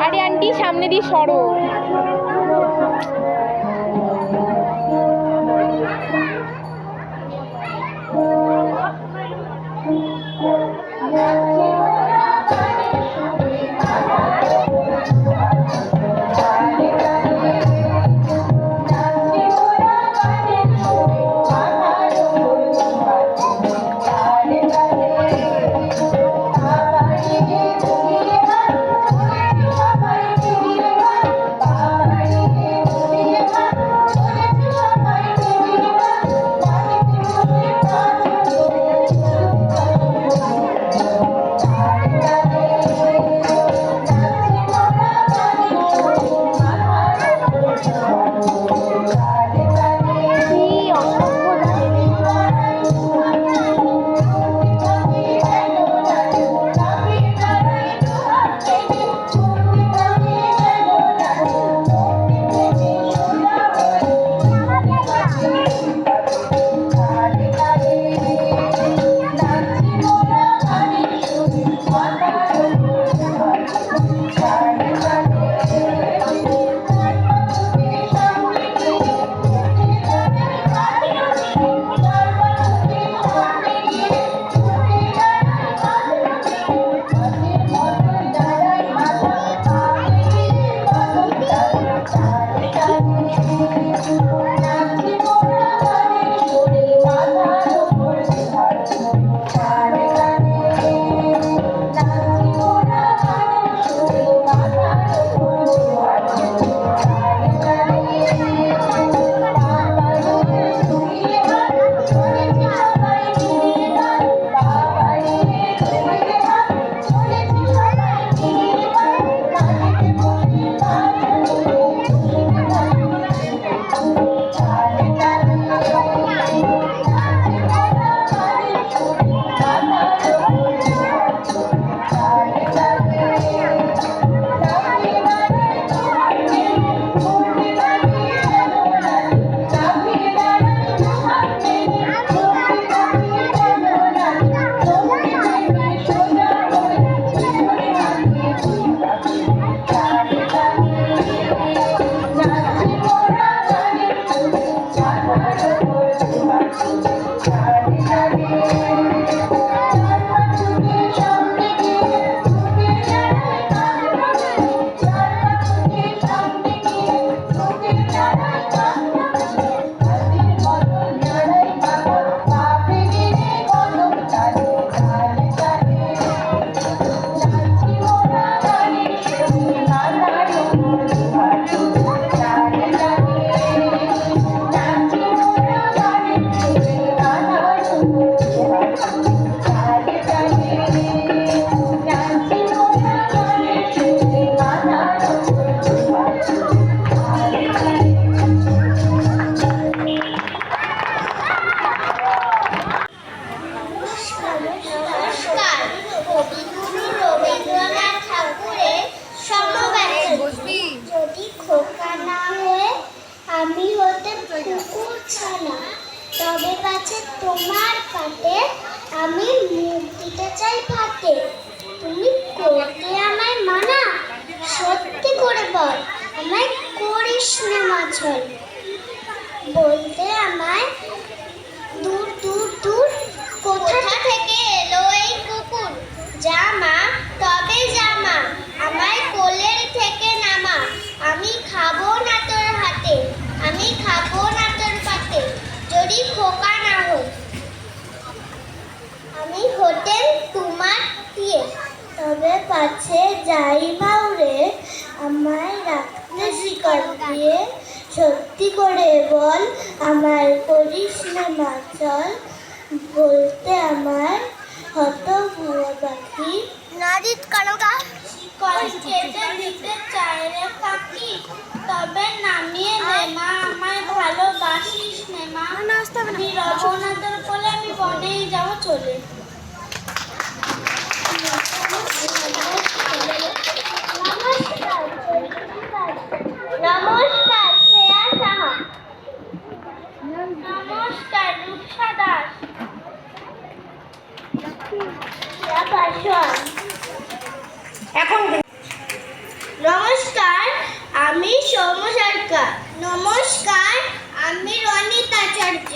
আরে আন্টি সামনে দিয়ে সরো। তবে পাছে তোমার পাতে আমি মুখ দিতে চাই ভাতে। তুমি করতে আমায় মানা, সত্যি করে বল আমায় করিস না মাছল। বলতে আমায় দূর দূর দূর কোথা থেকে এলো এই কুকুর। জামা তবে জামা আমায় কোলের থেকে নামা। আমি খাবো না তোর হাতে, আমি খাবো না তোর পাতে, যদি খোকা না হই। আমি হোটেল তোমার দিয়ে, তবে পাছে যাই বাউরে আমায় রাখতে শিকার দিয়ে। সত্যি করে বল আমায় করিস না মাছল। বলতে আমার হত ভুয়া পাখি নারিত কানকা শিকল কেটে দিতে চায় রে পাখি। তবে নামিয়ে দে মা আমায় ভালোবাসিস নে মা। আমি রব না তোর কোলে, আমি বনেই যাবো চলে। নমস্কার শ্রেয়া সাহা। নমস্কার রূপসা দাস। ভাষণ। এখন নমস্কার, আমি সৌম্য সরকার। নমস্কার, আমি রনিত আচার্য।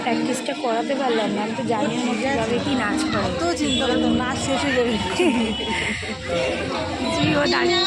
প্র্যাকটিসটা করাতে পারলাম না, আমি তো জানি না কীভাবে কী নাচ করে। তো চিন্তা করতো নাচ শেষ হয়ে যাবে কিছুই ও দাঁড়িয়ে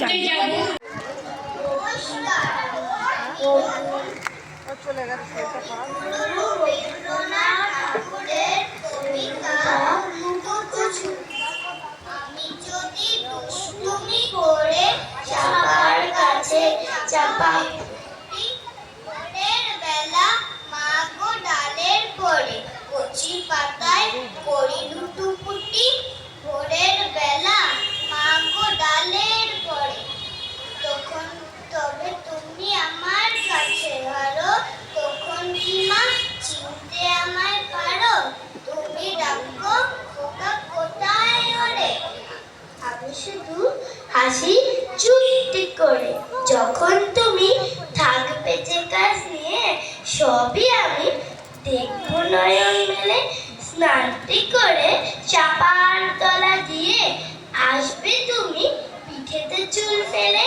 জানি। আমি যদি দুষ্টুমি করে চাপার কাছে চাপা ভোরের বেলা মা গো ডালের পরে কচি পাতায় করি লুটুপুটি ভোরের বেলা মা গো ডালের পরে তখন তবে তুমি আমার কাছে হারো তখন কি মা চিনতে আমায় পারো তুমি ডাকো খোকা কোথায় ওরে আমি শুধু হাসি চুপটি করে যখন তুমি থাকবে যে কাজ নিয়ে সবই আমি দেখবো নয়ন মেলে স্নানটি করে চাপার তলা দিয়ে আসবে তুমি পিঠেতে চুল ফেলে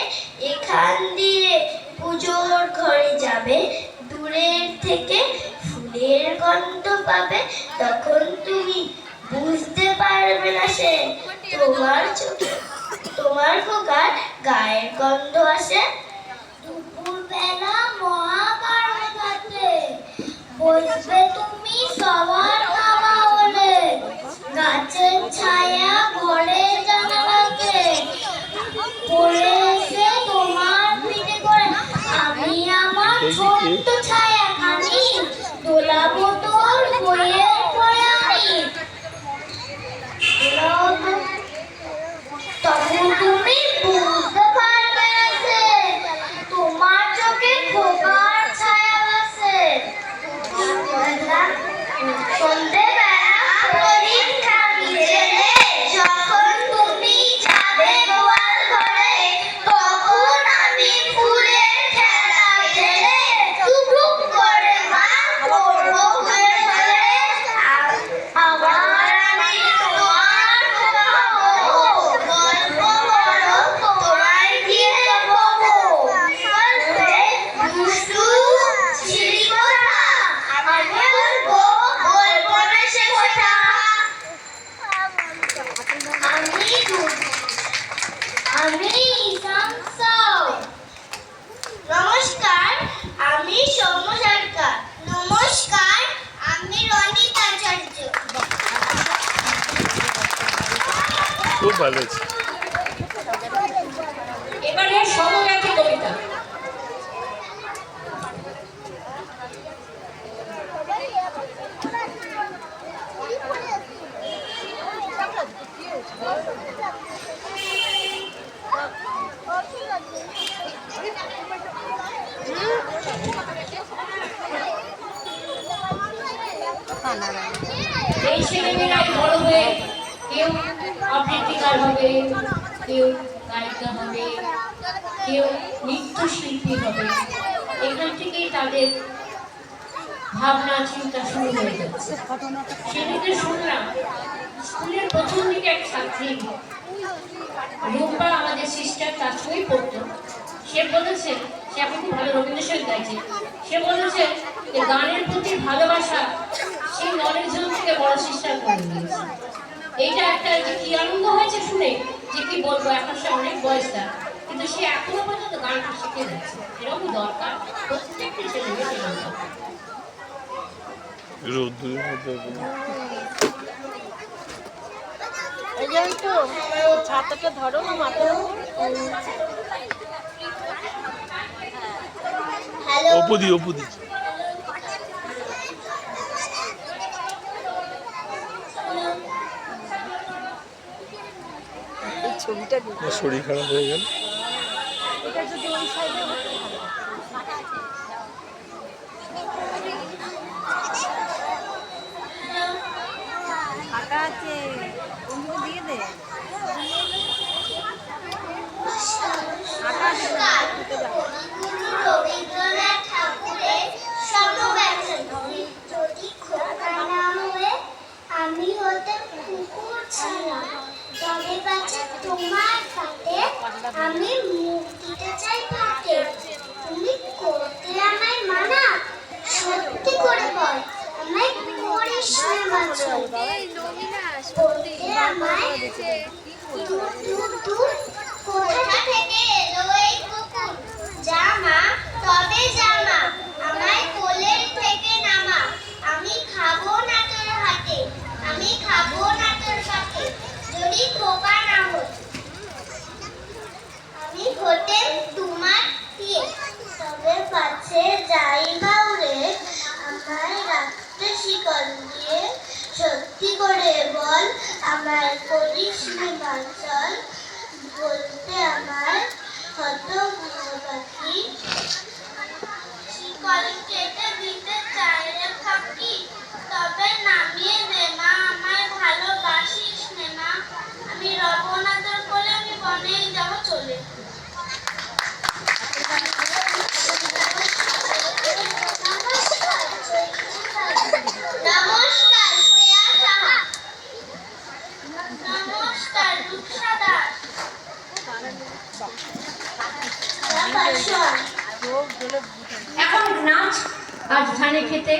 এখান দিয়ে পুজোর ঘরে যাবে দূরের থেকে ফুলের গন্ধ পাবে তখন তুমি বুঝতে পারবে না সে তোমার চোখে তোমার খোকার গায়ের গন্ধ আসে দুপুর বেলা মহাকারখাতে বসবে তুমি সবার খাওয়া হলে গাছের ছায়া ঘরে জানালাতে পড়ে এসে তোমার পিঠে করে আমি আমার ছোট্ট ছায়া খানি দোলাবো তোর বইয়ের পরে আমি তখন তুমি বুঝতে পারবে না যে তোমার চোখে খোকার ছায়া ভাসে সন্ধ্যেবেলা প্রদীপ খাবি জেলে যখন তুমি যাবে গোয়াল ঘরে তখন আমি ফুলের খেলা ঢেলে টুকটুক করে মা করবো হয়ে ফেলে আবার আমি তোমার খোকা হবো গল্প বলো তোমায় দিয়ে বলবো গল্পে দুষ্টু ছিলি কথা আমি বলবো গল্প না সে কথা আমি শামসাও নমস্কার আমি সৌম্য সরকার নমস্কার আমি রনিতা আচার্য খুব ভালো হয়েছে। এবারে সমগাথী কবিতা। এই ছেলেমেয়েরা বড় হয়ে কেউ আবৃত্তিকার হবে, কেউ গায়িকা হবে, কেউ নৃত্যশিল্পী হবে। এখান থেকেই তাদের ভাবনা চিন্তা শুরু হয়ে যাচ্ছে। সেদিকে শুনলাম স্কুলের প্রথম দিকে এক ছাত্রী রূপা আমাদের সিস্টার তার সঙ্গেই পড়তো। সে বলেছে, সে এখন খুব ভালো রবীন্দ্রসঙ্গীত গাইছে, সে বলেছে যে গানের প্রতি ভালোবাসা সেই নলেজন থেকে বড় সিস্টার করে দিয়েছে। এইটা একটা যে কি আনন্দ হয়েছে শুনে, যে কি বলবো, এখন সে অনেক বয়সটা, কিন্তু সে এখনো পর্যন্ত গানটা শিখে যাচ্ছে। এরকম দরকার প্রত্যেকটি ছেলে মেয়ে দরকার। এই জন্য তো ছাতাটা ধরো মাথার হ্যালো অপুদি ছবিটা শরীর খারাপ হয়ে গেল। এটা যদি ওই সাইডে ফাঁকা আছে বন্ধুকে দিয়ে দে রবীন্দ্রনাথ ঠাকুরের স্বপ্নব্যথা যদি খোকা না হয়ে আমি হতে কুকুর ছাড়া তবে বাঁচে তোমার কাটে আমি মুখ দিতে চাই ফাটে আমার করিস নে বাঁচল বলতে আমার হত বুড়ো পাখি শিকল কেটে দিতে চাইলে ফাঁকি তবে নামিয়ে দে মা আমায় ভালোবাসিস নে মা আমি রব না তোর কোলে আমি বনেই যাব চলে নমস্কার শ্রেয়া সাহা নমস্কার রূপসা দাস এখন নাচ আর ধানে খেতে